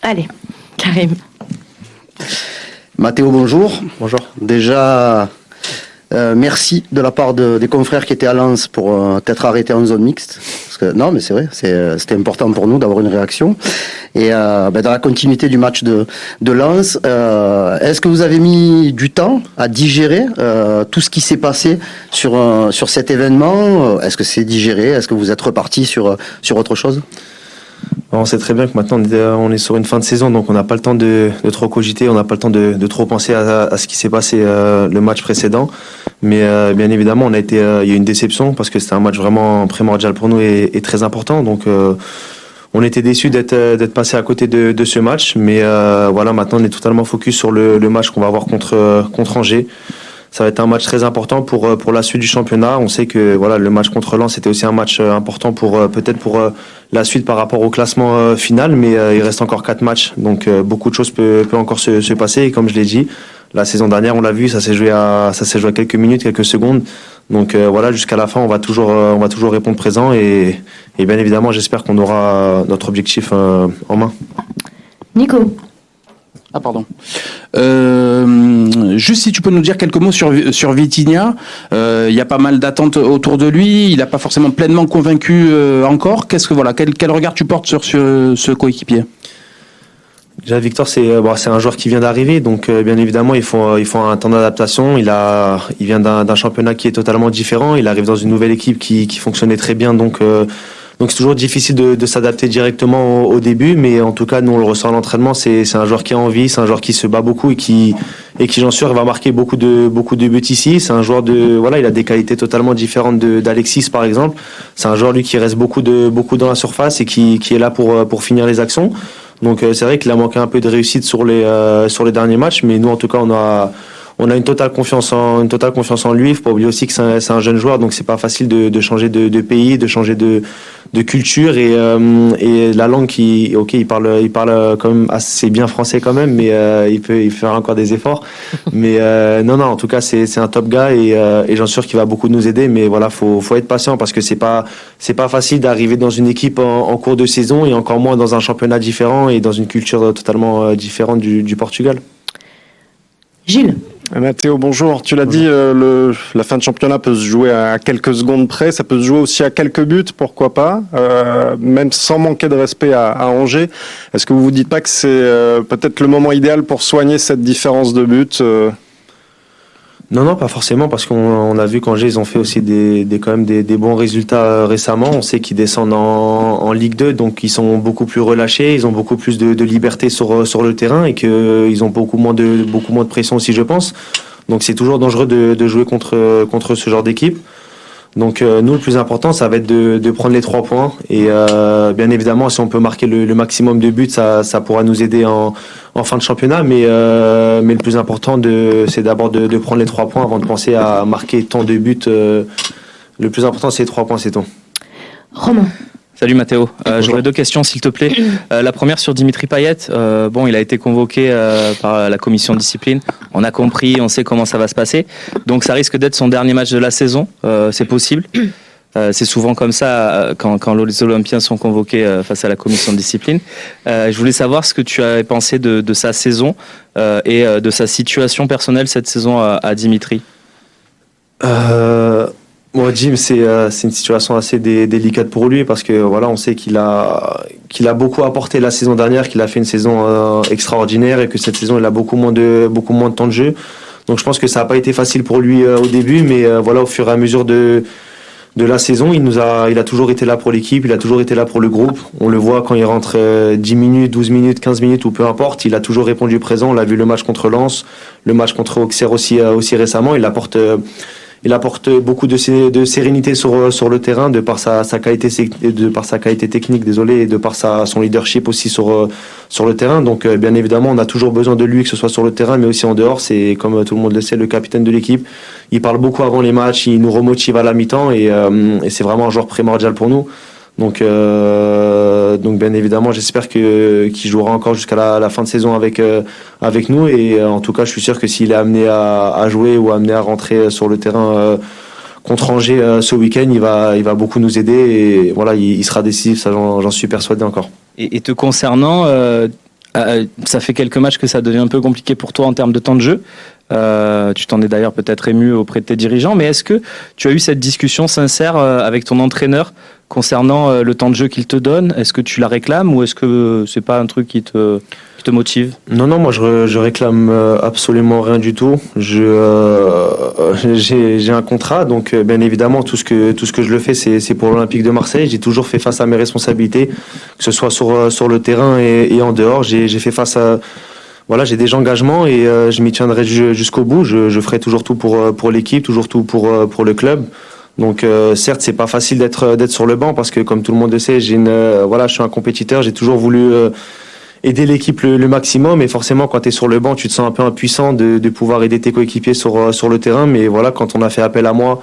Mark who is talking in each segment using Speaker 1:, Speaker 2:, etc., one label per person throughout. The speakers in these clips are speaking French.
Speaker 1: Allez, Karim.
Speaker 2: Mathéo, bonjour.
Speaker 3: Bonjour.
Speaker 2: Déjà, merci de la part des confrères qui étaient à Lens pour t'être arrêté en zone mixte. Parce que, non, mais c'est vrai, c'était important pour nous d'avoir une réaction. Et dans la continuité du match de Lens, est-ce que vous avez mis du temps à digérer tout ce qui s'est passé sur cet événement? Est-ce que c'est digéré? Est-ce que vous êtes reparti sur autre chose?
Speaker 3: On sait très bien que maintenant on est sur une fin de saison, donc on n'a pas le temps de trop cogiter, on n'a pas le temps de trop penser à ce qui s'est passé le match précédent. Mais bien évidemment, il y a eu une déception parce que c'était un match vraiment primordial pour nous et très important. Donc on était déçus d'être passé à côté de ce match. Mais voilà, maintenant on est totalement focus sur le match qu'on va avoir contre Angers. Ça va être un match très important pour la suite du championnat. On sait que voilà, le match contre Lens c'était aussi un match important pour la suite par rapport au classement final, mais il reste encore 4 matchs, donc beaucoup de choses peut encore se passer. Et comme je l'ai dit, la saison dernière, on l'a vu, ça s'est joué à quelques minutes, quelques secondes. Donc voilà, jusqu'à la fin, on va toujours répondre présent et bien évidemment, j'espère qu'on aura notre objectif en main.
Speaker 1: Nico.
Speaker 4: Ah pardon. Juste si tu peux nous dire quelques mots sur Vitinha. Il y a pas mal d'attentes autour de lui. Il n'a pas forcément pleinement convaincu encore. Quel regard tu portes sur ce coéquipier?
Speaker 3: Déjà, Victor, c'est un joueur qui vient d'arriver, donc bien évidemment, il faut un temps d'adaptation. Il vient d'un championnat qui est totalement différent. Il arrive dans une nouvelle équipe qui fonctionnait très bien, donc c'est toujours difficile de s'adapter directement au début, mais en tout cas, nous on le ressent à l'entraînement. C'est un joueur qui a envie, c'est un joueur qui se bat beaucoup et qui j'en suis sûr va marquer beaucoup de buts ici. C'est un joueur il a des qualités totalement différentes d'Alexis par exemple. C'est un joueur lui qui reste beaucoup dans la surface et qui est là pour finir les actions. Donc c'est vrai qu'il a manqué un peu de réussite sur les derniers matchs, mais nous en tout cas on a une totale confiance en lui. Il faut pas oublier aussi que c'est un jeune joueur, donc c'est pas facile de changer de pays, de changer de culture et la langue il parle quand même assez bien français quand même, mais il peut faire encore des efforts. Mais non, en tout cas c'est un top gars et j'en suis sûr qu'il va beaucoup nous aider. Mais voilà, faut être patient parce que c'est pas facile d'arriver dans une équipe en cours de saison et encore moins dans un championnat différent et dans une culture totalement différente du Portugal.
Speaker 1: Gilles.
Speaker 5: Mathéo, bonjour. Tu l'as dit, la fin de championnat peut se jouer à quelques secondes près. Ça peut se jouer aussi à quelques buts, pourquoi pas, même sans manquer de respect à Angers. Est-ce que vous vous dites pas que c'est peut-être le moment idéal pour soigner cette différence de buts
Speaker 3: Non, pas forcément, parce qu'on a vu qu'Angers, ils ont fait aussi quand même des bons résultats récemment. On sait qu'ils descendent en Ligue 2, donc ils sont beaucoup plus relâchés, ils ont beaucoup plus de liberté sur le terrain et qu'ils ont beaucoup moins de pression aussi, je pense. Donc c'est toujours dangereux de jouer contre ce genre d'équipe. Donc nous, le plus important, ça va être de prendre les 3 points. Et bien évidemment, si on peut marquer le maximum de buts, ça pourra nous aider en fin de championnat. Mais le plus important, c'est d'abord de prendre les 3 points avant de penser à marquer tant de buts. Le plus important, c'est les 3 points, c'est tout.
Speaker 1: Romain.
Speaker 6: Salut Mathéo, j'aurais 2 questions s'il te plaît. La première sur Dimitri Payet, il a été convoqué par la commission de discipline, on a compris, on sait comment ça va se passer, donc ça risque d'être son dernier match de la saison, c'est possible. C'est souvent comme ça quand les Olympiens sont convoqués face à la commission de discipline. Je voulais savoir ce que tu avais pensé de sa saison et de sa situation personnelle cette saison à Dimitri.
Speaker 3: Moi, Jim, c'est une situation assez délicate pour lui parce que voilà, on sait qu'il a beaucoup apporté la saison dernière, qu'il a fait une saison extraordinaire et que cette saison il a beaucoup moins de temps de jeu. Donc je pense que ça n'a pas été facile pour lui au début, mais voilà, au fur et à mesure de la saison, il a toujours été là pour l'équipe, il a toujours été là pour le groupe. On le voit quand il rentre 10 minutes, 12 minutes, 15 minutes ou peu importe, il a toujours répondu présent. On l'a vu le match contre Lens, le match contre Auxerre aussi récemment. Il apporte beaucoup de sérénité sur le terrain de par sa qualité technique, et de par son leadership aussi sur le terrain. Donc bien évidemment, on a toujours besoin de lui, que ce soit sur le terrain mais aussi en dehors. C'est comme tout le monde le sait, le capitaine de l'équipe. Il parle beaucoup avant les matchs, il nous remotive à la mi-temps et c'est vraiment un joueur primordial pour nous. Donc bien évidemment, j'espère qu'il jouera encore jusqu'à la fin de saison avec nous. Et en tout cas, je suis sûr que s'il est amené à jouer ou amené à rentrer sur le terrain contre Angers ce week-end, il va beaucoup nous aider. Et voilà, il sera décisif, ça j'en suis persuadé encore.
Speaker 6: Et te concernant, Ça fait quelques matchs que ça devient un peu compliqué pour toi en termes de temps de jeu. Tu t'en es d'ailleurs peut-être ému auprès de tes dirigeants, mais est-ce que tu as eu cette discussion sincère avec ton entraîneur concernant le temps de jeu qu'il te donne? Est-ce que tu la réclames ou est-ce que c'est pas un truc qui te motive?
Speaker 3: Non, moi je réclame absolument rien du tout. J'ai un contrat, donc bien évidemment tout ce que je le fais, c'est pour l'Olympique de Marseille. J'ai toujours fait face à mes responsabilités, que ce soit sur le terrain et en dehors. J'ai fait face à j'ai des engagements et je m'y tiendrai jusqu'au bout. Je ferai toujours tout pour l'équipe, toujours tout pour le club. Donc certes, c'est pas facile d'être sur le banc parce que comme tout le monde le sait, je suis un compétiteur, j'ai toujours voulu aider l'équipe le maximum, et forcément quand tu es sur le banc, tu te sens un peu impuissant de pouvoir aider tes coéquipiers sur le terrain. Mais voilà, quand on a fait appel à moi,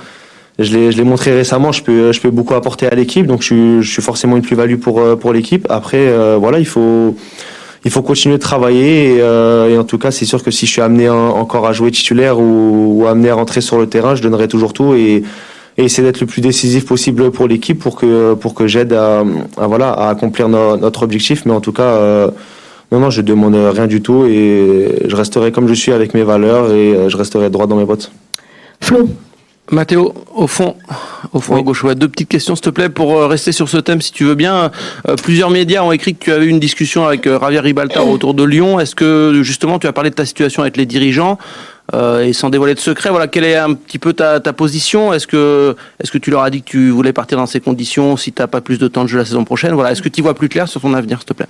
Speaker 3: je l'ai montré récemment, je peux beaucoup apporter à l'équipe, donc je suis forcément une plus-value pour l'équipe. Après il faut continuer de travailler et en tout cas c'est sûr que si je suis amené encore à jouer titulaire ou amené à rentrer sur le terrain, je donnerai toujours tout et essayer d'être le plus décisif possible pour l'équipe pour que j'aide à accomplir notre objectif. Mais en tout cas non, je demande rien du tout et je resterai comme je suis avec mes valeurs et je resterai droit dans mes bottes.
Speaker 1: Flo.
Speaker 7: Mathéo, au fond
Speaker 3: Oui.
Speaker 7: à gauche, deux petites questions s'il te plaît pour rester sur ce thème si tu veux bien. Plusieurs médias ont écrit que tu avais eu une discussion avec Javier Ribalta autour de Lyon. Est-ce que justement tu as parlé de ta situation avec les dirigeants et sans dévoiler de secret, quelle est un petit peu ta position? Est-ce que tu leur as dit que tu voulais partir dans ces conditions si tu n'as pas plus de temps de jeu la saison prochaine? Est-ce que tu y vois plus clair sur ton avenir s'il te plaît?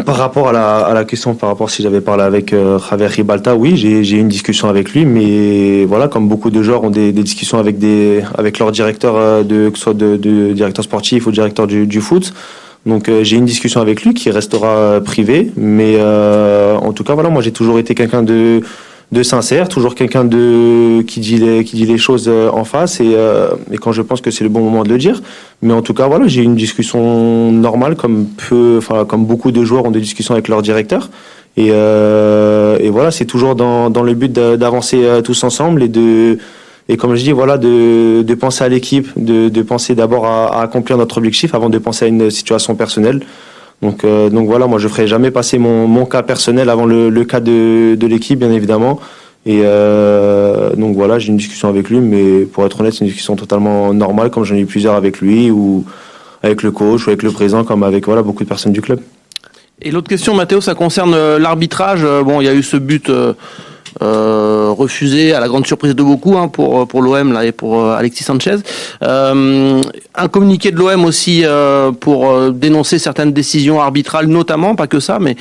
Speaker 3: Par rapport à la question, par rapport si j'avais parlé avec Javier Ribalta, oui, j'ai eu une discussion avec lui, mais voilà, comme beaucoup de joueurs ont des discussions avec leur directeur, que ce soit de directeur sportif ou directeur du foot. Donc j'ai une discussion avec lui qui restera privée, mais en tout cas moi j'ai toujours été quelqu'un de sincère, toujours quelqu'un qui dit les choses en face et quand je pense que c'est le bon moment de le dire. Mais en tout cas j'ai eu une discussion normale comme beaucoup de joueurs ont des discussions avec leur directeur et c'est toujours dans le but d'avancer tous ensemble et comme je dis de penser à l'équipe, de penser d'abord à accomplir notre objectif avant de penser à une situation personnelle. Donc moi je ferai jamais passer mon cas personnel avant le cas de l'équipe bien évidemment et j'ai une discussion avec lui, mais pour être honnête c'est une discussion totalement normale comme j'en ai eu plusieurs avec lui ou avec le coach ou avec le président comme avec beaucoup de personnes du club.
Speaker 7: Et l'autre question Mathéo, ça concerne l'arbitrage. Il y a eu ce but refusé à la grande surprise de beaucoup pour l'OM là et pour Alexis Sanchez. Un communiqué de l'OM aussi pour dénoncer certaines décisions arbitrales, notamment, pas que ça, mais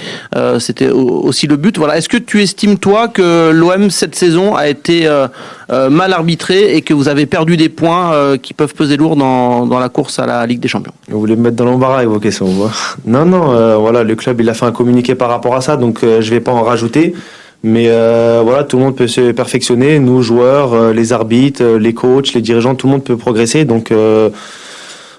Speaker 7: c'était aussi le but. Est-ce que tu estimes toi que l'OM cette saison a été mal arbitré et que vous avez perdu des points qui peuvent peser lourd dans la course à la Ligue des Champions?
Speaker 3: Vous voulez me mettre dans l'embarras avec vos questions? Non, le club il a fait un communiqué par rapport à ça, donc je vais pas en rajouter. Mais tout le monde peut se perfectionner, nous joueurs, les arbitres, les coachs, les dirigeants, tout le monde peut progresser. Donc tout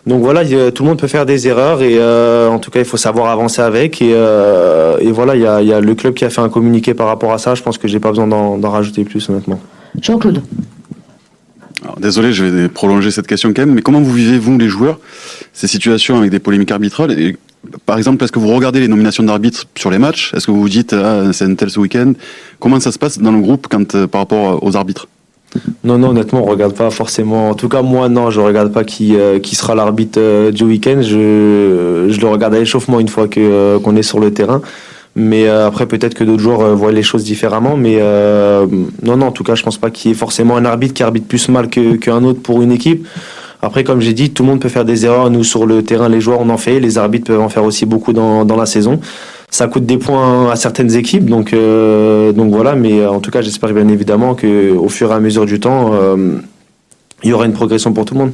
Speaker 3: le monde peut faire des erreurs et en tout cas il faut savoir avancer avec. Et il y a le club qui a fait un communiqué par rapport à ça. Je pense que j'ai pas besoin d'en rajouter plus honnêtement.
Speaker 1: Jean-Claude.
Speaker 8: Alors, désolé, je vais prolonger cette question quand même, mais comment vous vivez, vous, les joueurs, ces situations avec des polémiques arbitrales et, par exemple, est-ce que vous regardez les nominations d'arbitres sur les matchs? Est-ce que vous vous dites, c'est un tel ce week-end? Comment ça se passe dans le groupe par rapport aux arbitres?
Speaker 3: Non, honnêtement, on regarde pas forcément. En tout cas, moi, non, je regarde pas qui sera l'arbitre du week-end. Je le regarde à l'échauffement une fois qu'on est sur le terrain. Mais après, peut-être que d'autres joueurs voient les choses différemment. Mais non, en tout cas, je pense pas qu'il y ait forcément un arbitre qui arbitre plus mal qu'un autre pour une équipe. Après, comme j'ai dit, tout le monde peut faire des erreurs. Nous, sur le terrain, les joueurs, on en fait. Les arbitres peuvent en faire aussi beaucoup dans la saison. Ça coûte des points à certaines équipes. Donc voilà. Mais en tout cas, j'espère bien évidemment qu'au fur et à mesure du temps, il y aura une progression pour tout le monde.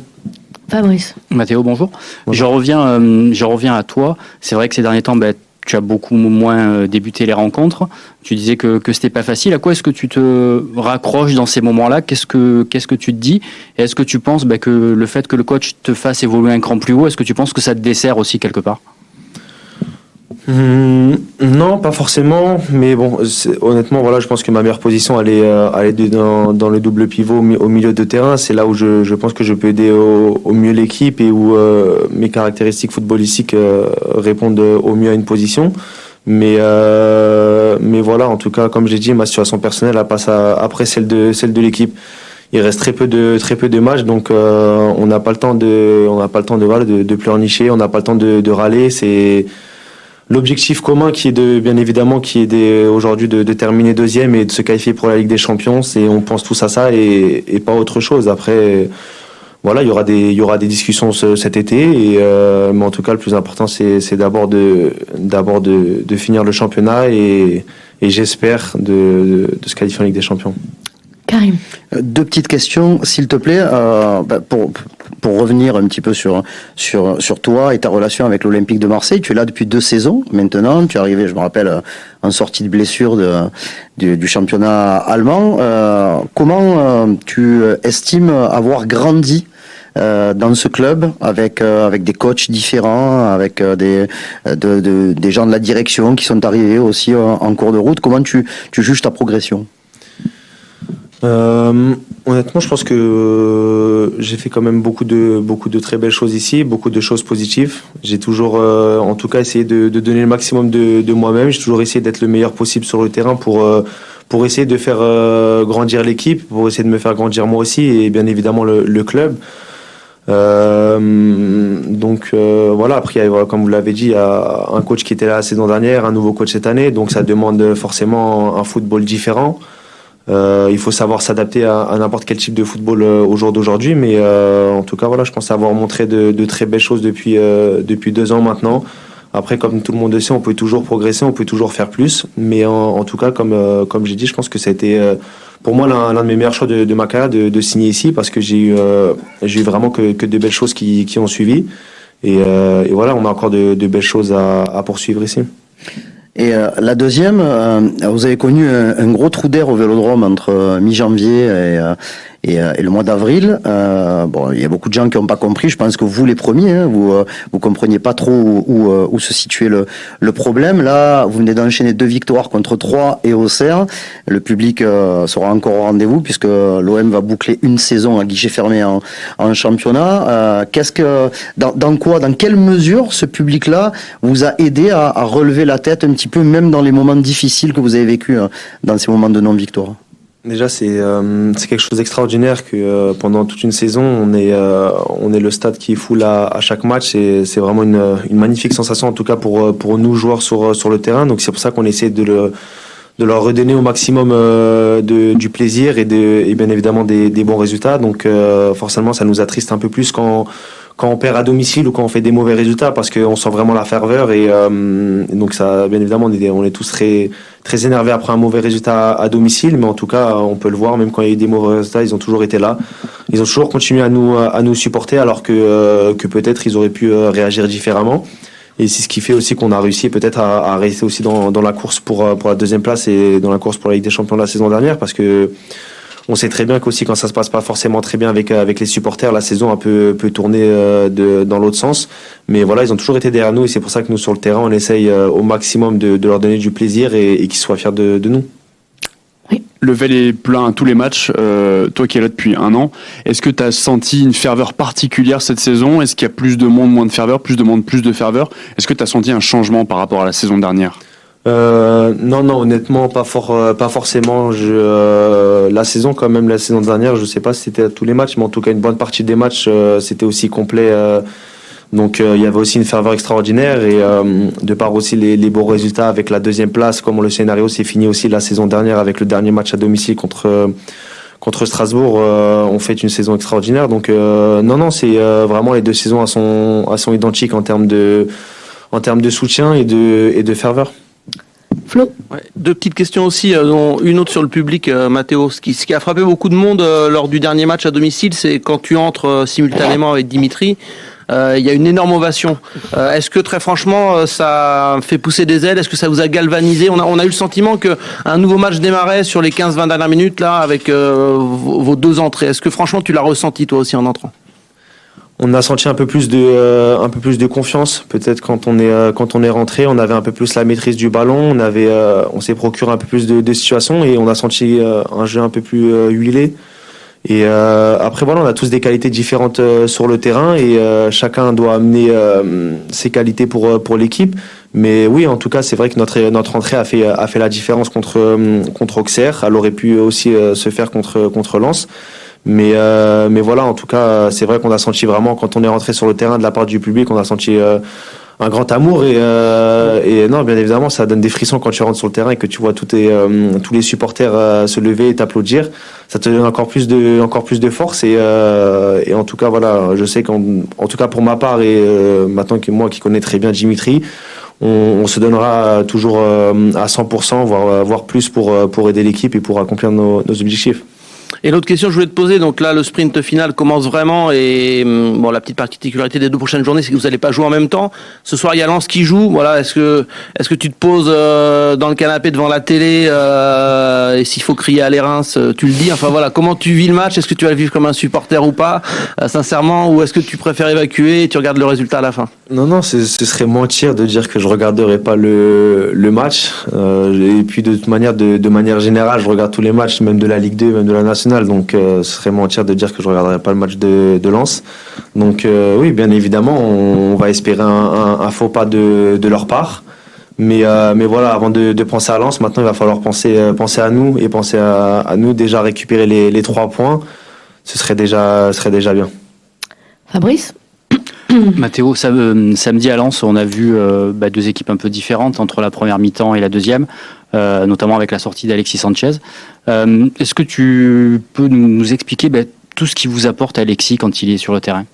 Speaker 1: Fabrice.
Speaker 9: Mathéo, bonjour.
Speaker 3: Bonjour.
Speaker 9: Je reviens à toi. C'est vrai que ces derniers temps, tu as beaucoup moins débuté les rencontres. Tu disais que c'était pas facile. À quoi est-ce que tu te raccroches dans ces moments-là? Qu'est-ce que tu te dis? Et est-ce que tu penses que le fait que le coach te fasse évoluer un cran plus haut, est-ce que tu penses que ça te dessert aussi quelque part?
Speaker 3: Non, pas forcément, mais bon, honnêtement, voilà, je pense que ma meilleure position, elle est dans le double pivot au milieu de terrain. C'est là où je pense que je peux aider au mieux l'équipe et où mes caractéristiques footballistiques répondent au mieux à une position. Mais voilà, en tout cas, comme j'ai dit, ma situation personnelle, elle passe après celle de l'équipe. Il reste très peu de matchs, donc on n'a pas le temps de pleurnicher, on n'a pas le temps de râler. C'est l'objectif commun qui est aujourd'hui de terminer deuxième et de se qualifier pour la Ligue des Champions. On pense tous à ça et pas autre chose. Après, voilà, il y aura des discussions cet été, mais en tout cas, le plus important, c'est d'abord de finir le championnat et j'espère de se qualifier en Ligue des Champions.
Speaker 1: Karim.
Speaker 2: Deux petites questions, s'il te plaît, pour revenir un petit peu sur toi et ta relation avec l'Olympique de Marseille. Tu es là depuis 2 saisons maintenant. Tu es arrivé, je me rappelle, en sortie de blessure du championnat allemand. Comment tu estimes avoir grandi dans ce club avec des coachs différents, avec des gens de la direction qui sont arrivés aussi en cours de route? Comment tu juges ta progression?
Speaker 3: Honnêtement, je pense que j'ai fait quand même beaucoup de très belles choses ici, beaucoup de choses positives. J'ai toujours, en tout cas, essayé de donner le maximum de moi-même. J'ai toujours essayé d'être le meilleur possible sur le terrain pour essayer de faire grandir l'équipe, pour essayer de me faire grandir moi aussi et bien évidemment le club. Donc voilà, après comme vous l'avez dit, il y a un coach qui était là la saison dernière, un nouveau coach cette année, donc ça demande forcément un football différent. Il faut savoir s'adapter à n'importe quel type de football au jour d'aujourd'hui, mais en tout cas voilà, je pense avoir montré de très belles choses depuis 2 ans maintenant. Après, comme tout le monde le sait, on peut toujours progresser, on peut toujours faire plus, mais en tout cas, comme j'ai dit, je pense que ça a été pour moi l'un de mes meilleurs choix de ma carrière de signer ici, parce que j'ai eu vraiment que de belles choses qui ont suivi, et voilà, on a encore de belles choses à poursuivre ici.
Speaker 2: Et la deuxième, vous avez connu un gros trou d'air au Vélodrome entre mi-janvier et le mois d'avril. Bon, il y a beaucoup de gens qui n'ont pas compris. Je pense que vous les premiers, vous compreniez pas trop où se situait le problème. Là, vous venez d'enchaîner 2 victoires contre 3 et Auxerre. Le public sera encore au rendez-vous puisque l'OM va boucler une saison à guichet fermé en championnat. Dans quelle mesure ce public-là vous a aidé à relever la tête un petit peu, même dans les moments difficiles que vous avez vécus dans ces moments de non-victoire?
Speaker 3: Déjà, c'est quelque chose d'extraordinaire que pendant toute une saison, on est le stade qui est full à chaque match. C'est vraiment une magnifique sensation, en tout cas pour nous joueurs sur le terrain. Donc c'est pour ça qu'on essaie de leur redonner au maximum du plaisir et bien évidemment des bons résultats. Donc forcément, ça nous attriste un peu plus quand on perd à domicile ou quand on fait des mauvais résultats, parce qu'on sent vraiment la ferveur et donc ça, bien évidemment, on est tous très très énervés après un mauvais résultat à domicile, mais en tout cas on peut le voir, même quand il y a eu des mauvais résultats, ils ont toujours été là, ils ont toujours continué à nous supporter, alors que peut-être ils auraient pu réagir différemment. Et c'est ce qui fait aussi qu'on a réussi peut-être à rester aussi dans la course pour la deuxième place et dans la course pour la Ligue des Champions de la saison dernière, parce que on sait très bien qu'aussi quand ça se passe pas forcément très bien avec les supporters, la saison peut tourner dans l'autre sens. Mais voilà, ils ont toujours été derrière nous et c'est pour ça que nous sur le terrain, on essaye au maximum de leur donner du plaisir et qu'ils soient fiers de nous.
Speaker 10: Oui. Le Vel est plein à tous les matchs, toi qui es là depuis 1 an. Est-ce que tu as senti une ferveur particulière cette saison? Est-ce qu'il y a plus de monde, moins de ferveur, plus de monde, plus de ferveur? Est-ce que tu as senti un changement par rapport à la saison dernière?
Speaker 3: Non, honnêtement, pas forcément. La saison, quand même, la saison dernière, je sais pas si c'était à tous les matchs, mais en tout cas, une bonne partie des matchs, c'était aussi complet. Donc, il y avait aussi une ferveur extraordinaire et de par aussi les bons résultats avec la deuxième place, comme le scénario s'est fini aussi la saison dernière avec le dernier match à domicile contre Strasbourg, on fait une saison extraordinaire. Donc, non, c'est vraiment les 2 saisons elles sont identiques en termes de soutien et de ferveur.
Speaker 1: Flo.
Speaker 7: Ouais, 2 petites questions aussi, dont une autre sur le public, Mathéo. Ce qui a frappé beaucoup de monde lors du dernier match à domicile, c'est quand tu entres simultanément avec Dimitri, il y a une énorme ovation. Est-ce que très franchement, ça fait pousser des ailes? Est-ce que ça vous a galvanisé? On a eu le sentiment qu'un nouveau match démarrait sur les 15-20 dernières minutes là avec vos 2 entrées. Est-ce que franchement tu l'as ressenti toi aussi en entrant?
Speaker 3: On a senti un peu plus de confiance. Peut-être quand on est rentré, on avait un peu plus la maîtrise du ballon. On s'est procuré un peu plus de situations et on a senti un jeu un peu plus huilé. Et après voilà, on a tous des qualités différentes sur le terrain et chacun doit amener ses qualités pour l'équipe. Mais oui, en tout cas, c'est vrai que notre entrée a fait la différence contre Auxerre. Elle aurait pu aussi se faire contre Lens. Mais voilà, en tout cas, c'est vrai qu'on a senti vraiment, quand on est rentré sur le terrain de la part du public, on a senti un grand amour. Et non, bien évidemment, ça donne des frissons quand tu rentres sur le terrain et que tu vois tous les supporters se lever et t'applaudir. Ça te donne encore plus de force. Et en tout cas, voilà, je sais qu'en tout cas pour ma part et maintenant que moi qui connais très bien Dimitri, on se donnera toujours à 100%, voire plus pour aider l'équipe et pour accomplir nos objectifs.
Speaker 7: Et l'autre question que je voulais te poser, donc là le sprint final commence vraiment et bon, la petite particularité des 2 prochaines journées, c'est que vous n'allez pas jouer en même temps. Ce soir il y a Lens qui joue. Voilà, est-ce que tu te poses dans le canapé devant la télé et s'il faut crier à les Reims, tu le dis. Enfin voilà, comment tu vis le match? Est-ce que tu vas le vivre comme un supporter ou pas, sincèrement, ou est-ce que tu préfères évacuer et tu regardes le résultat à la fin?
Speaker 3: Non, ce serait mentir de dire que je regarderai pas le match. Et puis de toute manière, de manière générale, je regarde tous les matchs, même de la Ligue 2, même de la Nationale. Donc ce serait mentir de dire que je regarderai pas le match de Lens. Donc oui, bien évidemment, on va espérer un faux pas de leur part. Mais voilà, avant de penser à Lens, maintenant il va falloir penser à nous et penser à nous déjà récupérer les 3 points. Ce serait déjà bien.
Speaker 1: Fabrice?
Speaker 9: Mathéo, samedi à Lens, on a vu 2 équipes un peu différentes entre la première mi-temps et la deuxième, notamment avec la sortie d'Alexis Sanchez. Est-ce que tu peux nous expliquer tout ce qui vous apporte Alexis quand il est sur le terrain?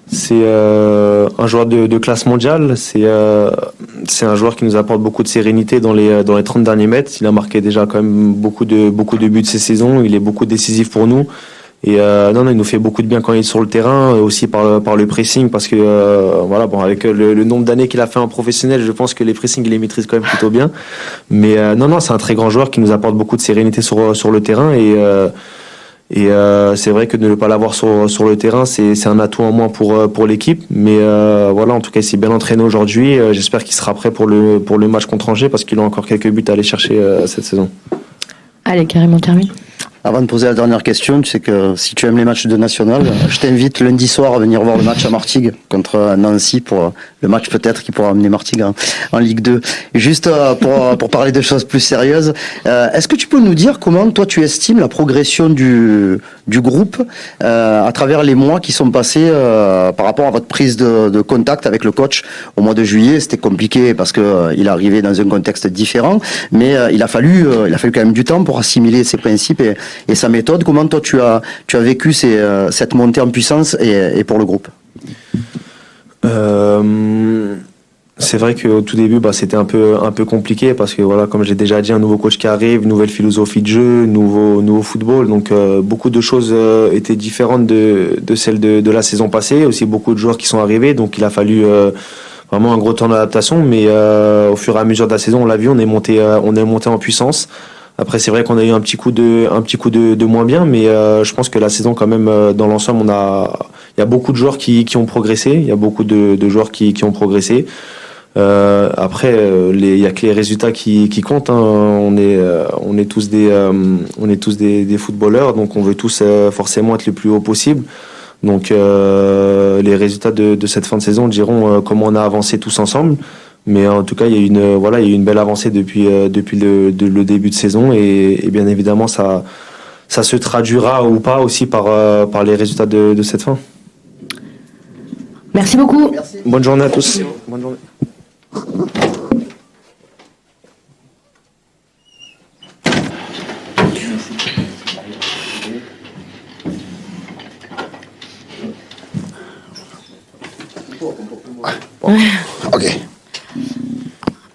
Speaker 3: C'est un joueur de classe mondiale. C'est un joueur qui nous apporte beaucoup de sérénité dans les 30 derniers mètres. Il a marqué déjà quand même beaucoup de buts de ces saisons. Il est beaucoup décisif pour nous. Et il nous fait beaucoup de bien quand il est sur le terrain, aussi par le pressing, parce que voilà, bon, avec le nombre d'années qu'il a fait en professionnel, je pense que les pressings il les maîtrise quand même plutôt bien. Mais c'est un très grand joueur qui nous apporte beaucoup de sérénité sur le terrain et c'est vrai que de ne pas l'avoir sur le terrain, c'est un atout en moins pour l'équipe. Mais voilà, en tout cas, il s'est bien entraîné aujourd'hui. J'espère qu'il sera prêt pour le match contre Angers, parce qu'il a encore quelques buts à aller chercher cette saison.
Speaker 1: Allez, carrément termine.
Speaker 2: Avant de poser la dernière question, tu sais que si tu aimes les matchs de National, je t'invite lundi soir à venir voir le match à Martigues contre Nancy, pour le match peut-être qui pourra amener Martigues en Ligue 2. Juste pour parler de choses plus sérieuses, est-ce que tu peux nous dire comment toi tu estimes la progression du groupe à travers les mois qui sont passés par rapport à votre prise de contact avec le coach au mois de juillet? C'était compliqué parce que il est arrivé dans un contexte différent, mais il a fallu quand même du temps pour assimiler ses principes et sa méthode. Comment toi tu as vécu cette montée en puissance et pour le groupe?
Speaker 3: C'est vrai qu'au tout début, c'était un peu compliqué parce que voilà, comme j'ai déjà dit, un nouveau coach qui arrive, nouvelle philosophie de jeu, nouveau football. Donc beaucoup de choses étaient différentes de celles de la saison passée. Aussi beaucoup de joueurs qui sont arrivés, donc il a fallu vraiment un gros temps d'adaptation. Mais au fur et à mesure de la saison, on l'a vu, on est monté en puissance. Après, c'est vrai qu'on a eu un petit coup de moins bien, mais je pense que la saison, quand même, dans l'ensemble, il y a beaucoup de joueurs qui ont progressé. Il y a beaucoup de joueurs qui ont progressé. Après, il y a que les résultats qui comptent. Hein. On est tous des footballeurs, donc on veut tous forcément être le plus haut possible. Donc, les résultats de cette fin de saison diront comment on a avancé tous ensemble. Mais en tout cas, il y a eu une belle avancée depuis le début de saison et bien évidemment, ça se traduira ou pas aussi par les résultats de cette fin.
Speaker 1: Merci beaucoup.
Speaker 2: Merci.
Speaker 3: Bonne journée à tous. Bonne journée.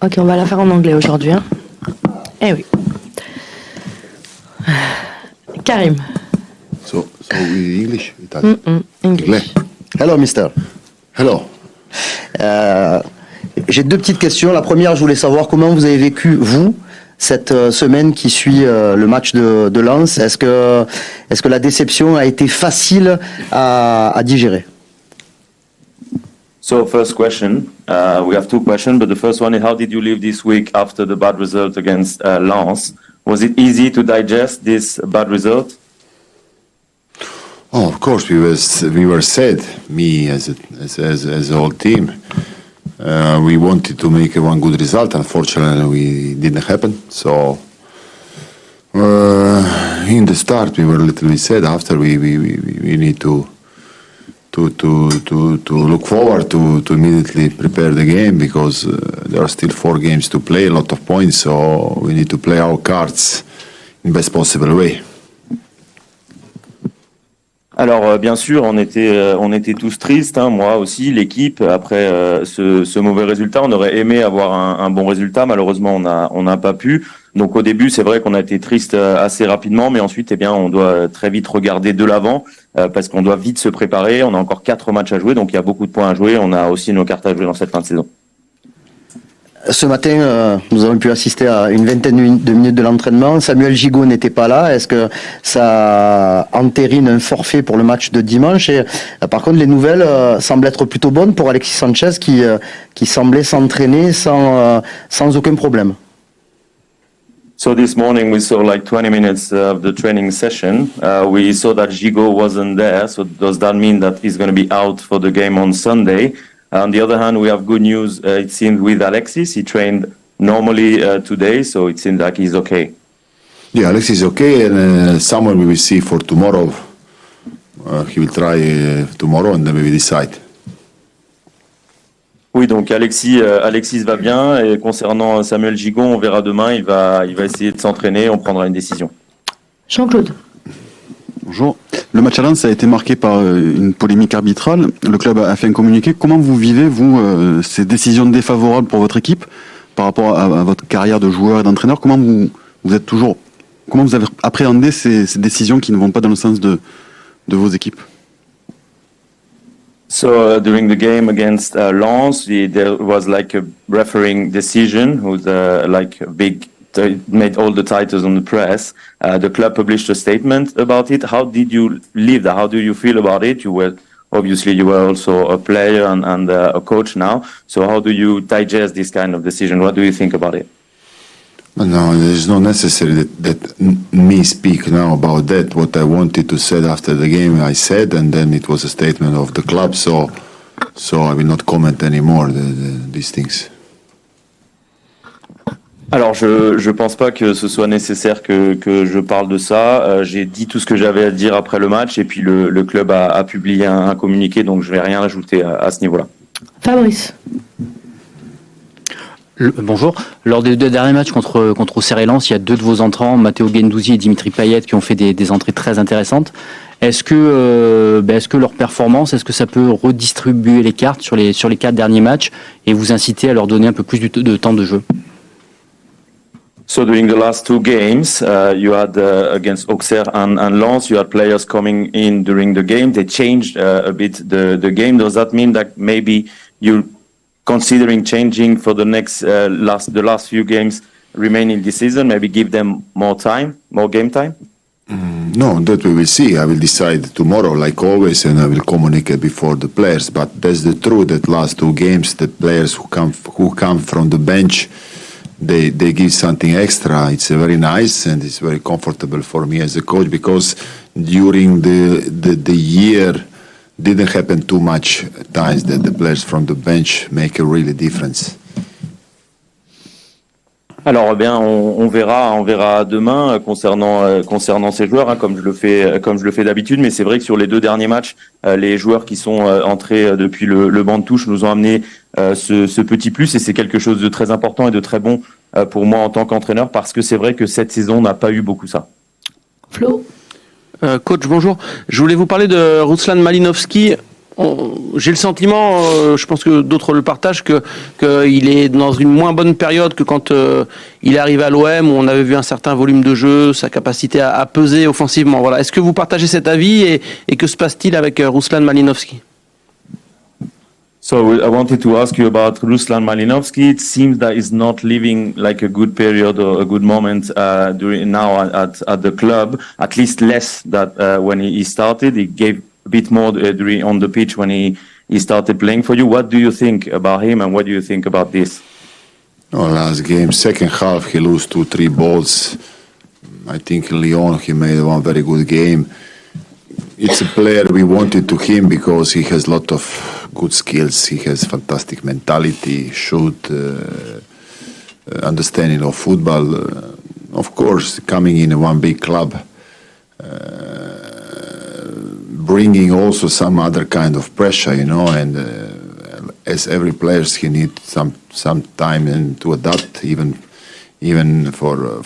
Speaker 1: Ok, on va la faire en anglais aujourd'hui. Hein. Eh oui. Karim.
Speaker 11: So English.
Speaker 1: English.
Speaker 2: Hello, mister.
Speaker 11: Hello.
Speaker 2: J'ai 2 petites questions. La première, je voulais savoir comment vous avez vécu, vous, cette semaine qui suit le match de Lens. Est-ce que la déception a été facile à digérer?
Speaker 12: So first question, we have two questions, but the first one is how did you live this week after the bad result against Lens? Was it easy to digest this bad result?
Speaker 11: Oh, of course, we were sad. Me as a whole team, we wanted to make one good result. Unfortunately, it didn't happen. So in the start, we were a little bit sad. After we need to look forward to immediately prepare the game because there are still 4 games to play, a lot of points. So we need to play our cards in best possible way.
Speaker 12: Alors bien sûr, on était tous tristes, hein, moi aussi, l'équipe. Après ce mauvais résultat, on aurait aimé avoir un bon résultat. Malheureusement, on n'a pas pu. Donc au début, c'est vrai qu'on a été triste assez rapidement, mais ensuite, eh bien, on doit très vite regarder de l'avant parce qu'on doit vite se préparer. On a encore 4 matchs à jouer, donc il y a beaucoup de points à jouer. On a aussi nos cartes à jouer dans cette fin de saison.
Speaker 2: Ce matin, nous avons pu assister à une vingtaine de minutes de l'entraînement. Samuel Gigot n'était pas là. Est-ce que ça entérine un forfait pour le match de dimanche? Et par contre, les nouvelles semblent être plutôt bonnes pour Alexis Sanchez qui semblait s'entraîner sans aucun problème.
Speaker 12: So this morning we saw like 20 minutes of the training session. We saw that Gigot wasn't there. So does that mean that he's going to be out for the game on Sunday? On the other hand, we have good news, it seems, with Alexis. He trained normally today, so it seems like he's okay.
Speaker 11: Yeah, Alexis is okay, and someone we will see for tomorrow. He will try tomorrow, and then we will decide.
Speaker 12: Oui, donc Alexis va bien, et concernant Samuel Gigot, on verra demain. Il va essayer de s'entraîner, on prendra une décision.
Speaker 1: Jean-Claude.
Speaker 8: Bonjour. Le match à Lens a été marqué par une polémique arbitrale. Le club a fait un communiqué. Comment vous vivez, vous, ces décisions défavorables pour votre équipe par rapport à votre carrière de joueur et d'entraîneur? Comment vous avez appréhendé ces décisions qui ne vont pas dans le sens de vos équipes?
Speaker 12: So during the game against Lens, there was like a refereeing decision who's like a big. It made all the titles on the press. The club published a statement about it. How did you live that? How do you feel about it? You were also a player and a coach now. So how do you digest this kind of decision? What do you think about it?
Speaker 11: No, there's no necessary that me speak now about that. What I wanted to say after the game, I said, and then it was a statement of the club. So I will not comment anymore these things.
Speaker 12: Alors, je pense pas que ce soit nécessaire que je parle de ça. J'ai dit tout ce que j'avais à dire après le match et puis le club a publié un communiqué, donc je vais rien ajouter à ce niveau-là.
Speaker 1: Fabrice.
Speaker 9: Bonjour. Lors des 2 derniers matchs contre Auxerre et Lens, il y a 2 de vos entrants, Matteo Guendouzi et Dimitri Payet, qui ont fait des entrées très intéressantes. Est-ce que leur performance, est-ce que ça peut redistribuer les cartes sur les 4 derniers matchs et vous inciter à leur donner un peu plus de temps de jeu?
Speaker 12: So during the last 2 games, you had against Auxerre and Lens, you had players coming in during the game. They changed a bit the game. Does that mean that maybe you're considering changing for the next the last few games remaining this season? Maybe give them more time, more game time?
Speaker 11: No, that we will see. I will decide tomorrow, like always, and I will communicate before the players. But that's the truth. That last 2 games, the players who come from the bench. They give something extra. It's very nice and it's very comfortable for me as a coach because during the year didn't happen too much times that the players from the bench make a really difference.
Speaker 12: Alors bien, on verra demain concernant ces joueurs, hein, comme je le fais d'habitude. Mais c'est vrai que sur les 2 derniers matchs, les joueurs qui sont entrés depuis le banc de touche nous ont amené ce petit plus et c'est quelque chose de très important et de très bon pour moi en tant qu'entraîneur parce que c'est vrai que cette saison n'a pas eu beaucoup ça.
Speaker 1: Flo.
Speaker 7: Coach, bonjour. Je voulais vous parler de Ruslan Malinovski. J'ai le sentiment, je pense que d'autres le partagent, qu'il est dans une moins bonne période que quand il est arrivé à l'OM où on avait vu un certain volume de jeu, sa capacité à peser offensivement. Voilà. Est-ce que vous partagez cet avis et que se passe-t-il avec Ruslan Malinovski?
Speaker 12: So I wanted to ask you about Ruslan Malinovski. It seems that he's not living like a good period or a good moment during now at the club, at least less than when he started. He gave bit more on the pitch when he started playing for you. What do you think about him, and what do you think about this?
Speaker 11: Oh, last game, second half, he lose 2-3 balls. I think in Lyon he made one very good game. It's a player we wanted to him because he has a lot of good skills. He has fantastic mentality, shoot, understanding of football. Of course, coming in one big club, bringing also some other kind of pressure, you know, and as every player, he needs some time to adapt, even for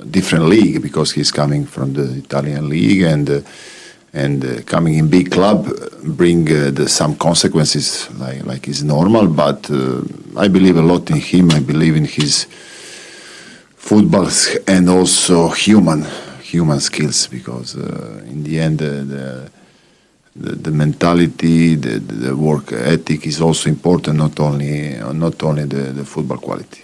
Speaker 11: different league, because he's coming from the Italian league and coming in big club bring some consequences like is normal. But I believe a lot in him. I believe in his football and also human skills, because in the end the mentality, the work ethic is also important, not only the football quality.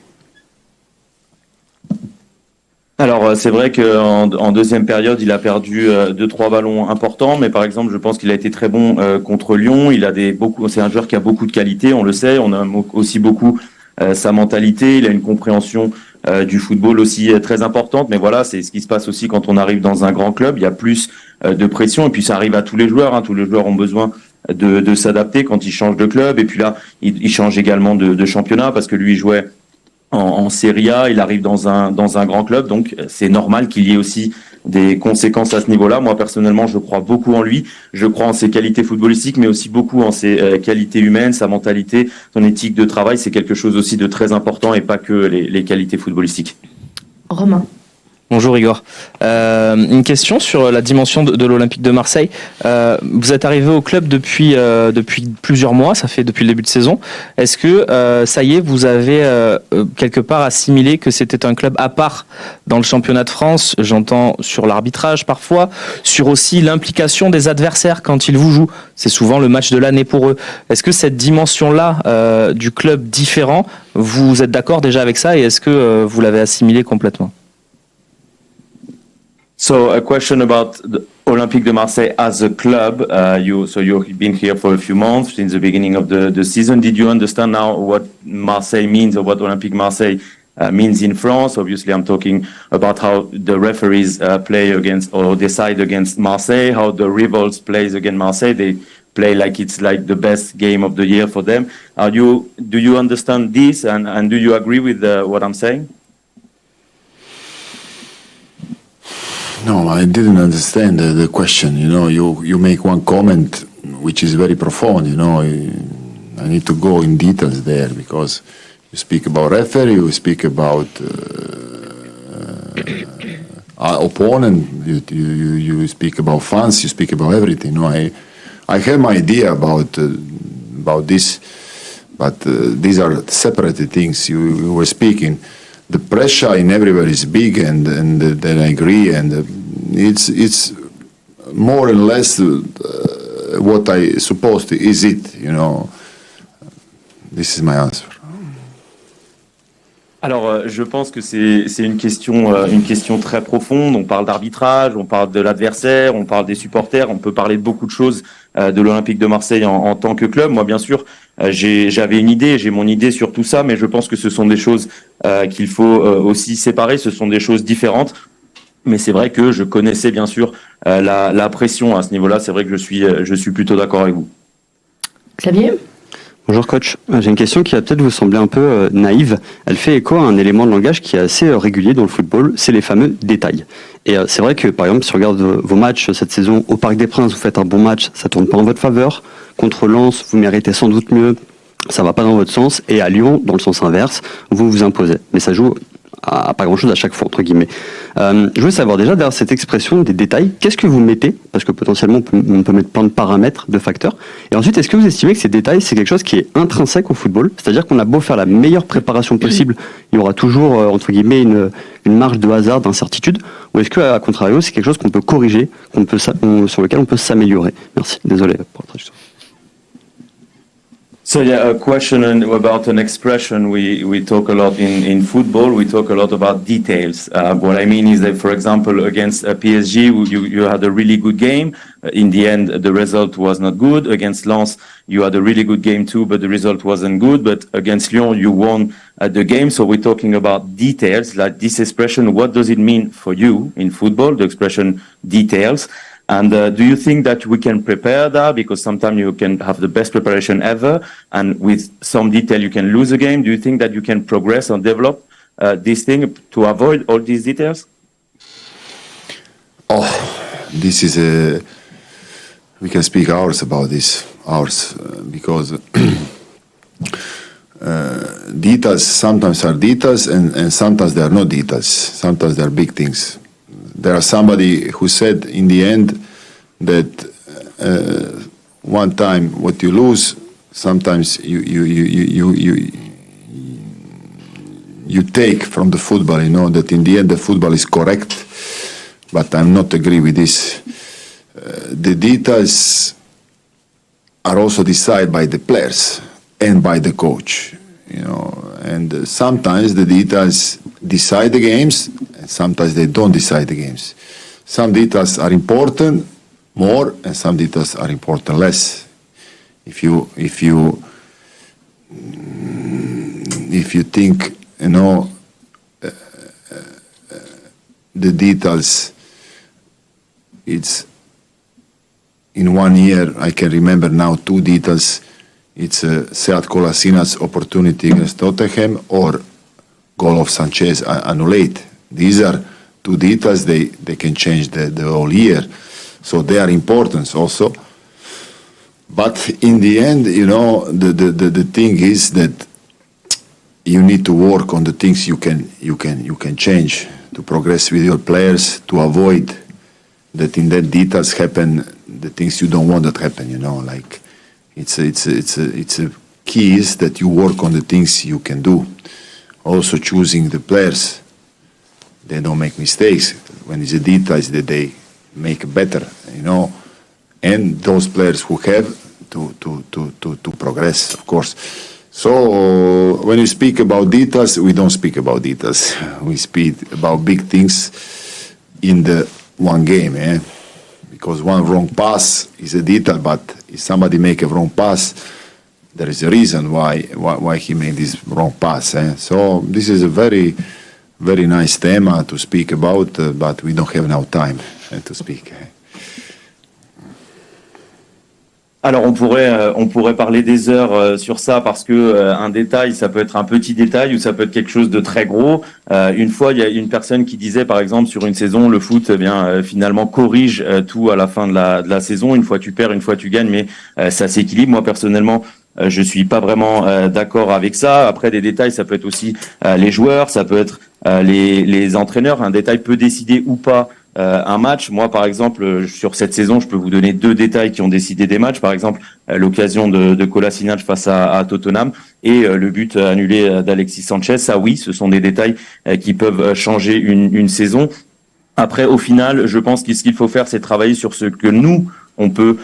Speaker 12: Alors c'est vrai qu'en deuxième période il a perdu 2-3 ballons importants, mais par exemple je pense qu'il a été très bon contre Lyon. C'est un joueur qui a beaucoup de qualité, on le sait. On aime aussi beaucoup sa mentalité. Il a une compréhension du football aussi très importante. Mais voilà, c'est ce qui se passe aussi quand on arrive dans un grand club. Il y a plus de pression, et puis ça arrive à tous les joueurs. Tous les joueurs ont besoin de s'adapter quand ils changent de club. Et puis là, il change également de championnat, parce que lui il jouait en Serie A, il arrive dans un grand club, donc c'est normal qu'il y ait aussi des conséquences à ce niveau-là. Moi personnellement, je crois beaucoup en lui, je crois en ses qualités footballistiques, mais aussi beaucoup en ses qualités humaines, sa mentalité, son éthique de travail. C'est quelque chose aussi de très important, et pas que les qualités footballistiques.
Speaker 1: Romain.
Speaker 6: Bonjour Igor. Une question sur la dimension de l'Olympique de Marseille. Vous êtes arrivé au club depuis plusieurs mois, ça fait depuis le début de saison. Est-ce que ça y est, vous avez quelque part assimilé que c'était un club à part dans le championnat de France? J'entends sur l'arbitrage parfois, sur aussi l'implication des adversaires quand ils vous jouent. C'est souvent le match de l'année pour eux. Est-ce que cette dimension-là du club différent, vous êtes d'accord déjà avec ça, et est-ce que vous l'avez assimilé complètement?
Speaker 12: So a question about the Olympique de Marseille as a club. You've been here for a few months since the beginning of the season. Did you understand now what Marseille means, or what Olympique Marseille means in France? Obviously, I'm talking about how the referees play against or decide against Marseille, how the rivals plays against Marseille. They play like it's like the best game of the year for them. Do you understand this, and do you agree with what I'm saying?
Speaker 11: No, I didn't understand the question. You know, you make one comment which is very profound. You know, I need to go in details there, because you speak about referee, you speak about opponent, you speak about fans, you speak about everything. You know, I have my idea about this, but these are separate things. You were speaking. The pressure in everywhere is big, and then I agree, and it's more or less what I supposed is it, you know. This is my answer.
Speaker 12: Alors, je pense que c'est une question très profonde. On parle d'arbitrage, on parle de l'adversaire, on parle des supporters, on peut parler de beaucoup de choses de l'Olympique de Marseille en tant que club. Moi, bien sûr, j'avais une idée, j'ai mon idée sur tout ça, mais je pense que ce sont des choses qu'il faut aussi séparer. Ce sont des choses différentes. Mais c'est vrai que je connaissais bien sûr la pression à ce niveau-là. C'est vrai que je suis plutôt d'accord avec vous.
Speaker 1: Xavier ?
Speaker 13: Bonjour coach, j'ai une question qui va peut-être vous sembler un peu naïve. Elle fait écho à un élément de langage qui est assez régulier dans le football, c'est les fameux détails. Et c'est vrai que par exemple, si on regarde vos matchs cette saison au Parc des Princes, vous faites un bon match, ça tourne pas en votre faveur. Contre Lens, vous méritez sans doute mieux, ça va pas dans votre sens. Et à Lyon, dans le sens inverse, vous vous imposez. Mais ça joue à pas grand-chose à chaque fois, entre guillemets. Je veux savoir déjà, derrière cette expression des détails, qu'est-ce que vous mettez? Parce que potentiellement, on peut mettre plein de paramètres, de facteurs. Et ensuite, est-ce que vous estimez que ces détails, c'est quelque chose qui est intrinsèque au football? C'est-à-dire qu'on a beau faire la meilleure préparation possible, il y aura toujours, entre guillemets, une marge de hasard, d'incertitude? Ou est-ce que, à contrario, c'est quelque chose qu'on peut corriger, sur lequel on peut s'améliorer? Merci, désolé pour la traduction.
Speaker 12: So yeah, a question about an expression we talk a lot in football. We talk a lot about details. What I mean is that, for example, against PSG, you had a really good game. In the end, the result was not good. Against Lens, you had a really good game too, but the result wasn't good. But against Lyon, you won the game. So we're talking about details. Like this expression, what does it mean for you in football? The expression details. And do you think that we can prepare that? Because sometimes you can have the best preparation ever, and with some detail you can lose a game. Do you think that you can progress and develop this thing to avoid all these details?
Speaker 11: Oh, this is a... We can speak hours about this, because details sometimes are details and sometimes they are not details. Sometimes they are big things. There are somebody who said in the end that one time what you lose, sometimes you take from the football. You know that in the end the football is correct, but I'm not agree with this. The details are also decided by the players and by the coach. You know, and sometimes the details decide the games, and sometimes they don't decide the games. Some details are important more, and some details are important less. If you think, you know, the details, it's in 1 year. I can remember now 2 details. It's Sead Kolasinac opportunity against Tottenham or goal of Sanchez annulled. These are 2 details, they can change the whole year. So they are important also. But in the end, you know, the thing is that you need to work on the things you can change to progress with your players, to avoid that in that details happen the things you don't want that happen, you know, like it's a key is that you work on the things you can do. Also choosing the players, they don't make mistakes. When it's the details that they make better, you know, and those players who have to progress, of course. So when you speak about details, we don't speak about details. We speak about big things in the one game, eh? Because one wrong pass is a detail, but if somebody make a wrong pass, there is a reason why he made this wrong pass. Eh? So this is a very, very nice theme to speak about, but we don't have now time to speak.
Speaker 12: Alors on pourrait parler des heures sur ça parce que un détail, ça peut être un petit détail ou ça peut être quelque chose de très gros. Une fois, il y a une personne qui disait, par exemple, sur une saison, le foot, finalement corrige tout à la fin de la saison. Une fois tu perds, une fois tu gagnes, mais ça s'équilibre. Moi personnellement, je suis pas vraiment d'accord avec ça. Après, des détails, ça peut être aussi les joueurs, ça peut être les entraîneurs. Un détail peut décider ou pas un match. Moi, par exemple, sur cette saison, je peux vous donner 2 détails qui ont décidé des matchs. Par exemple, l'occasion de Kolasinac face à Tottenham et le but annulé d'Alexis Sanchez. Ça, oui, ce sont des détails qui peuvent changer une saison. Après, au final, je pense que ce qu'il faut faire, c'est travailler sur ce que nous, on peut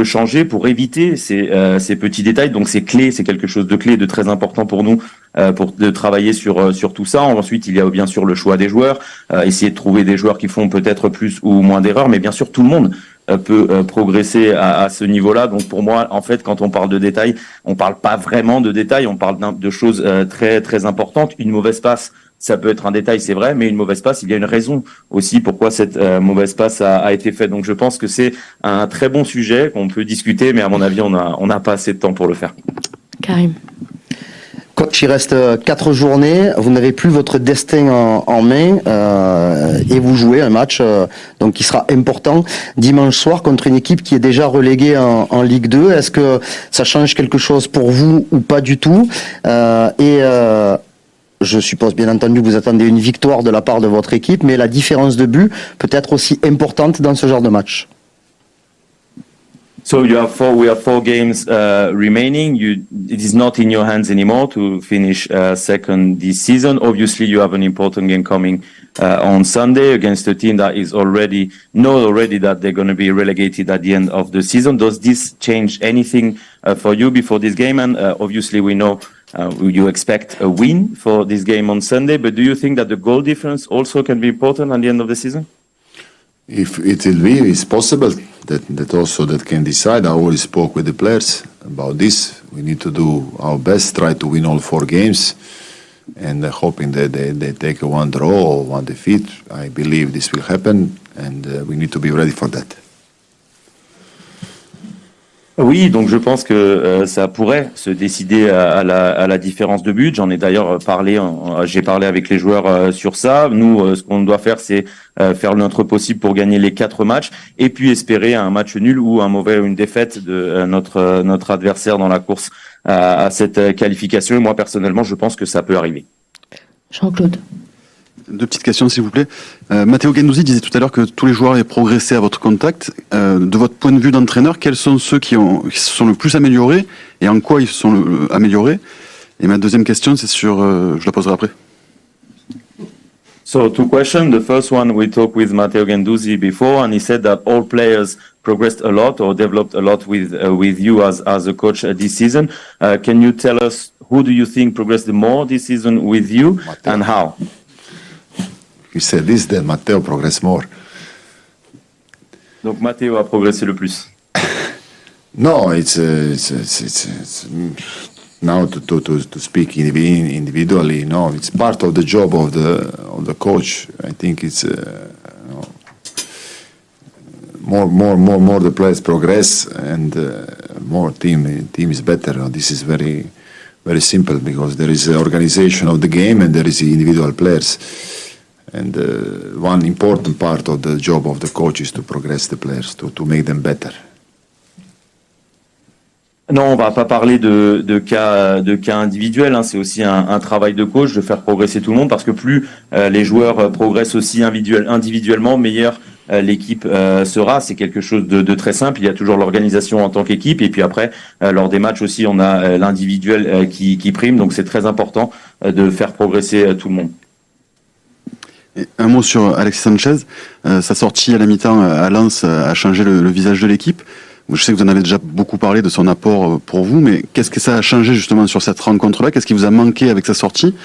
Speaker 12: changer pour éviter ces petits détails. Donc c'est clé, c'est quelque chose de clé, de très important pour nous, de travailler sur tout ça. Ensuite, il y a bien sûr le choix des joueurs, essayer de trouver des joueurs qui font peut-être plus ou moins d'erreurs, mais bien sûr tout le monde peut progresser à ce niveau-là. Donc pour moi, en fait, quand on parle de détails, on parle pas vraiment de détails, on parle de choses très très importantes. Une mauvaise passe, ça peut être un détail, c'est vrai, mais une mauvaise passe, il y a une raison aussi pourquoi cette mauvaise passe a été faite. Donc je pense que c'est un très bon sujet qu'on peut discuter, mais à mon avis, on n'a pas assez de temps pour le faire.
Speaker 1: Karim.
Speaker 2: Coach, il reste 4 journées, vous n'avez plus votre destin en main et vous jouez un match donc qui sera important dimanche soir contre une équipe qui est déjà reléguée en Ligue 2. Est-ce que ça change quelque chose pour vous ou pas du tout? Je suppose bien entendu que vous attendez une victoire de la part de votre équipe, mais la différence de but peut être aussi importante dans ce genre de match.
Speaker 12: So we have 4 games remaining. It is not in your hands anymore to finish second this season. Obviously, you have an important game coming on Sunday against a team that is already that they're going to be relegated at the end of the season. Does this change anything for you before this game? And obviously, we know you expect a win for this game on Sunday. But do you think that the goal difference also can be important at the end of the season?
Speaker 11: If it will be, it's possible that also that can decide. I already spoke with the players about this. We need to do our best, try to win all 4 games, and hoping that they take a 1 draw or 1 defeat. I believe this will happen, and we need to be ready for that.
Speaker 12: Oui, donc je pense que ça pourrait se décider à la différence de but. J'en ai d'ailleurs parlé, j'ai parlé avec les joueurs sur ça. Nous, ce qu'on doit faire, c'est faire notre possible pour gagner les 4 matchs et puis espérer un match nul ou une défaite de notre adversaire dans la course à cette qualification. Et moi, personnellement, je pense que ça peut arriver.
Speaker 1: Jean-Claude.
Speaker 8: 2 petites questions, s'il vous plaît. Matteo Guendouzi disait tout à l'heure que tous les joueurs avaient progressé à votre contact. De votre point de vue d'entraîneur, quels sont ceux qui se sont le plus améliorés et en quoi ils se sont améliorés? Et ma deuxième question, c'est sur... je la poserai après.
Speaker 12: So 2 questions. The first one, we talked with Matteo Guendouzi before, and he said that all players progressed a lot or developed a lot with you as a coach this season. Can you tell us who do you think progressed the more this season with you, Matteo. And how?
Speaker 11: You said this, then Matteo progressed more.
Speaker 12: Donc Matteo a progressé le plus.
Speaker 11: No, it's now to speak individually. No, it's part of the job of the coach. I think it's more the players progress and more team is better. This is very simple because there is an organization of the game and there is individual players. And one important part of the job of the coach is to progress the players, to make them better.
Speaker 12: Non, on va pas parler de cas individuels. Hein. C'est aussi un travail de coach de faire progresser tout le monde parce que plus les joueurs progressent aussi individuellement, meilleure l'équipe sera. C'est quelque chose de très simple. Il y a toujours l'organisation en tant qu'équipe et puis après, lors des matchs aussi, on a l'individuel qui prime. Donc c'est très important de faire progresser tout le monde.
Speaker 8: Et un mot sur Alexis Sanchez. Sa sortie à la mi-temps à Lens a changé le visage de l'équipe. Je sais que vous en avez déjà beaucoup parlé de son apport pour vous, mais qu'est-ce que ça a changé justement sur cette rencontre-là? Qu'est-ce qui vous a manqué avec sa sortie?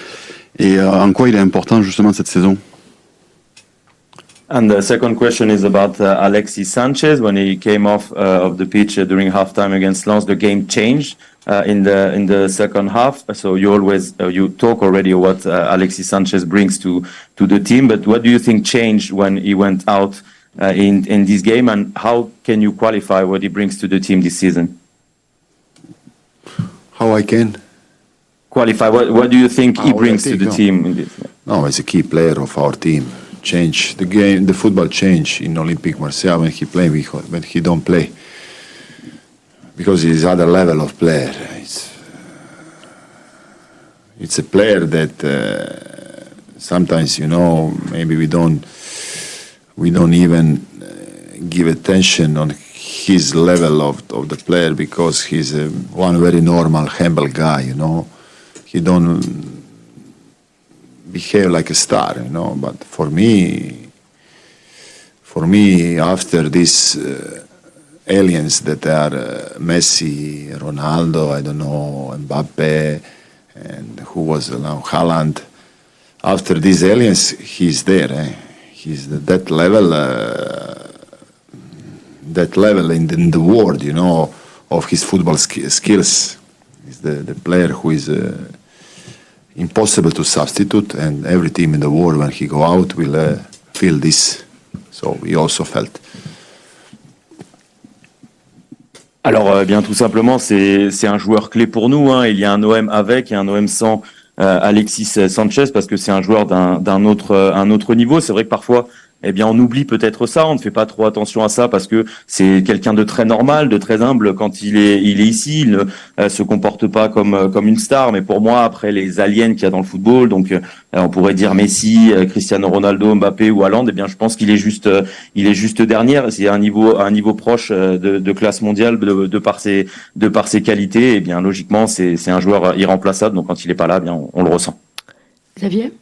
Speaker 8: Et en quoi il est important justement cette saison?
Speaker 12: And the second question is about Alexis Sanchez. When he came off of the pitch during halftime against Lens, the game changed in the second half. So you always you talk already what Alexis Sanchez brings to the team. But what do you think changed when he went out in this game, and how can you qualify what he brings to the team this season?
Speaker 11: How I can
Speaker 12: qualify? What do you think he brings to the team in this?
Speaker 11: No, he's a key player of our team. Change the game, the football change in Olympique Marseille when he play, when he don't play, because he's other level of player. It's a player that sometimes maybe we don't even give attention on his level of the player because he's one very normal, humble guy. He don't behave like a star, but for me, after these aliens that are Messi, Ronaldo, I don't know, Mbappe, and who was now Haaland, after these aliens, he's there. He's that level in the world, of his football skills. He's the player who is impossible to substitute, and every team in the world when he go out will feel this. So we also felt.
Speaker 12: Alors bien tout simplement, c'est un joueur clé pour nous. Hein. Il y a un OM avec et un OM sans Alexis Sanchez parce que c'est un joueur d'un autre niveau. C'est vrai que parfois eh bien on oublie peut-être ça, on ne fait pas trop attention à ça parce que c'est quelqu'un de très normal, de très humble quand il est ici, il ne se comporte pas comme une star. Mais pour moi, après les aliens qu'il y a dans le football, donc on pourrait dire Messi, Cristiano Ronaldo, Mbappé ou Haaland, eh bien je pense qu'il est juste dernier. C'est un niveau proche de classe mondiale de par ses qualités. Et bien logiquement, c'est un joueur irremplaçable. Donc quand il est pas là, bien on le ressent.
Speaker 1: Xavier ?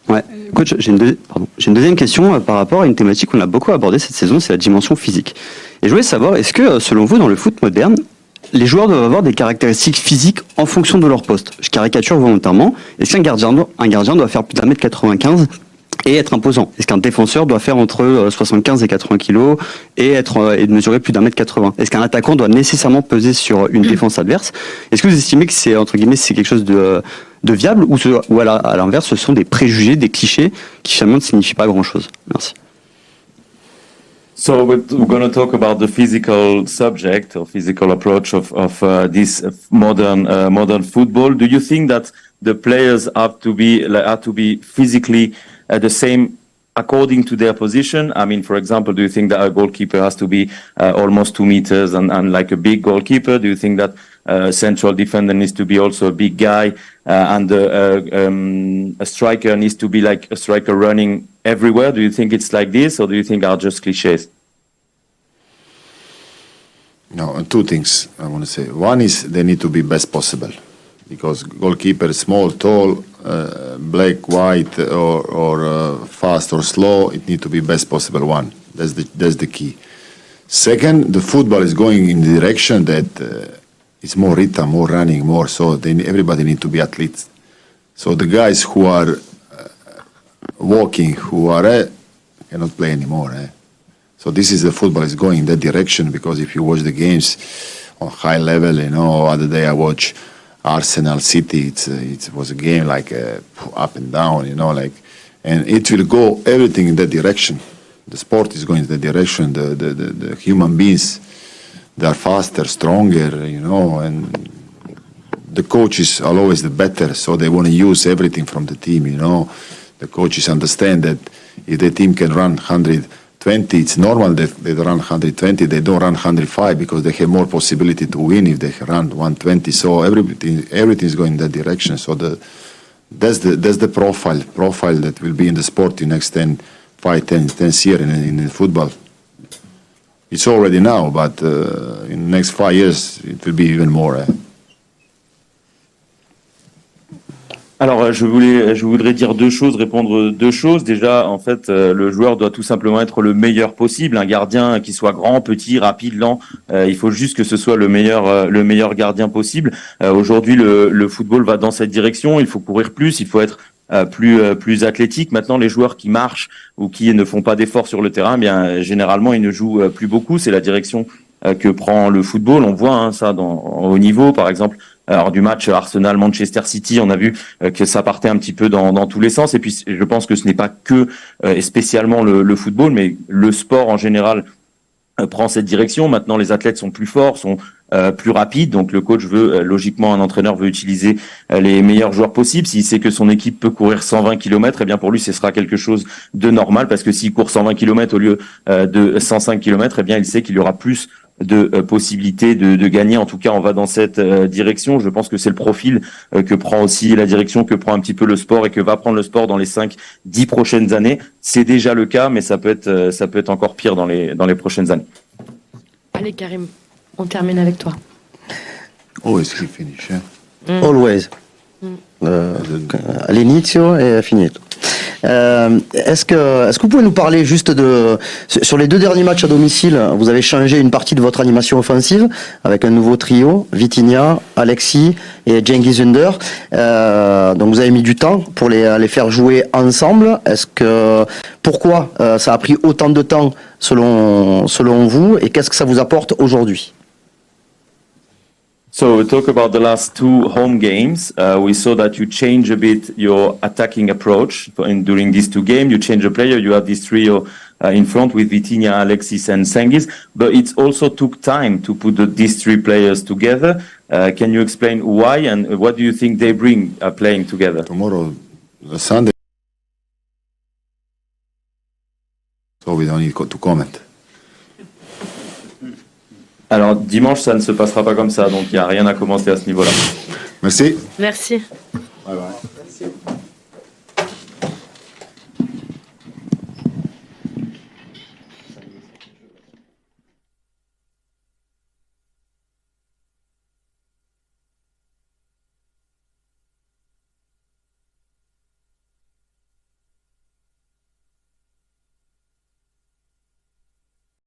Speaker 13: Ouais, coach, j'ai une deuxième question par rapport à une thématique qu'on a beaucoup abordée cette saison, c'est la dimension physique. Et je voulais savoir, est-ce que selon vous, dans le foot moderne, les joueurs doivent avoir des caractéristiques physiques en fonction de leur poste? Je caricature volontairement. Est-ce qu'un gardien doit faire plus d'1m95 et être imposant? Est-ce qu'un défenseur doit faire entre 75 et 80 kilos et mesurer plus d'1m80? Est-ce qu'un attaquant doit nécessairement peser sur une défense adverse? Est-ce que vous estimez que c'est, entre guillemets, c'est quelque chose de viable ou à l'inverse, ce sont des préjugés, des clichés qui finalement ne signifient pas grand-chose? Merci.
Speaker 12: So we're going to talk about the physical subject or physical approach of this modern football. Do you think that the players have to be physically the same according to their position? I mean, for example, do you think that a goalkeeper has to be almost 2 meters and like a big goalkeeper? Do you think that central defender needs to be also a big guy and a striker needs to be like a striker running everywhere? Do you think it's like this, or do you think are just cliches?
Speaker 11: No, two things I want to say. One is they need to be best possible, because goalkeeper, small, tall, black, white, or fast or slow, it need to be best possible one. That's the key. Second, the football is going in the direction that it's more rhythm, more running, more. So everybody need to be athletes. So the guys who are walking, who are cannot play anymore. So this is the football is going in that direction, because if you watch the games on high level, other day I watch Arsenal City. It was a game like up and down, and it will go everything in that direction. The sport is going in that direction. The human beings, they are faster, stronger, and the coaches are always the better, so they want to use everything from the team, The coaches understand that if the team can run 120, it's normal that they run 120, they don't run 105 because they have more possibility to win if they run 120. So everything is going in that direction. So that's the profile that will be in the sport in next 10 years in football. It's already now, but in the next 5 years it will be even more.
Speaker 12: Alors, je voudrais dire répondre deux choses. Déjà, en fait, le joueur doit tout simplement être le meilleur possible. Un gardien qui soit grand, petit, rapide, lent, il faut juste que ce soit le meilleur gardien possible. Aujourd'hui, le football va dans cette direction. Il faut courir plus, il faut être plus athlétique. Maintenant, les joueurs qui marchent ou qui ne font pas d'efforts sur le terrain, bien généralement, ils ne jouent plus beaucoup. C'est la direction que prend le football. On voit ça en haut niveau, par exemple. Alors du match Arsenal-Manchester City, on a vu que ça partait un petit peu dans tous les sens. Et puis je pense que ce n'est pas que et spécialement le football, mais le sport en général prend cette direction. Maintenant, les athlètes sont plus forts, sont plus rapides. Donc le coach logiquement, un entraîneur veut utiliser les meilleurs joueurs possibles. S'il sait que son équipe peut courir 120 km, eh bien pour lui, ce sera quelque chose de normal, parce que s'il court 120 km au lieu de 105 km, eh bien il sait qu'il y aura plus de possibilités de gagner. En tout cas, on va dans cette direction. Je pense que c'est le profil que prend aussi la direction, que prend un petit peu le sport et que va prendre le sport dans les 5-10 prochaines années. C'est déjà le cas, mais ça peut être encore pire dans les prochaines années.
Speaker 1: Allez Karim, on termine avec toi.
Speaker 11: Always finish,
Speaker 2: Always. All'inizio e finito. Est-ce que vous pouvez nous parler juste sur les 2 derniers matchs à domicile, vous avez changé une partie de votre animation offensive avec un nouveau trio, Vitinha, Alexis et Cengiz Ünder. Donc vous avez mis du temps pour les faire jouer ensemble. Pourquoi ça a pris autant de temps selon vous, et qu'est-ce que ça vous apporte aujourd'hui?
Speaker 12: So we talk about the last 2 home games. We saw that you change a bit your attacking approach during these 2 games. You change a player. You have this trio in front with Vitinha, Alexis, and Cengiz. But it also took time to put these 3 players together. Can you explain why, and what do you think they bring playing together?
Speaker 11: Tomorrow, Sunday. so we don't need to comment.
Speaker 12: Alors dimanche, ça ne se passera pas comme ça, donc il n'y a rien à commenter à ce niveau-là.
Speaker 11: Merci.
Speaker 1: Merci.
Speaker 11: Bye bye.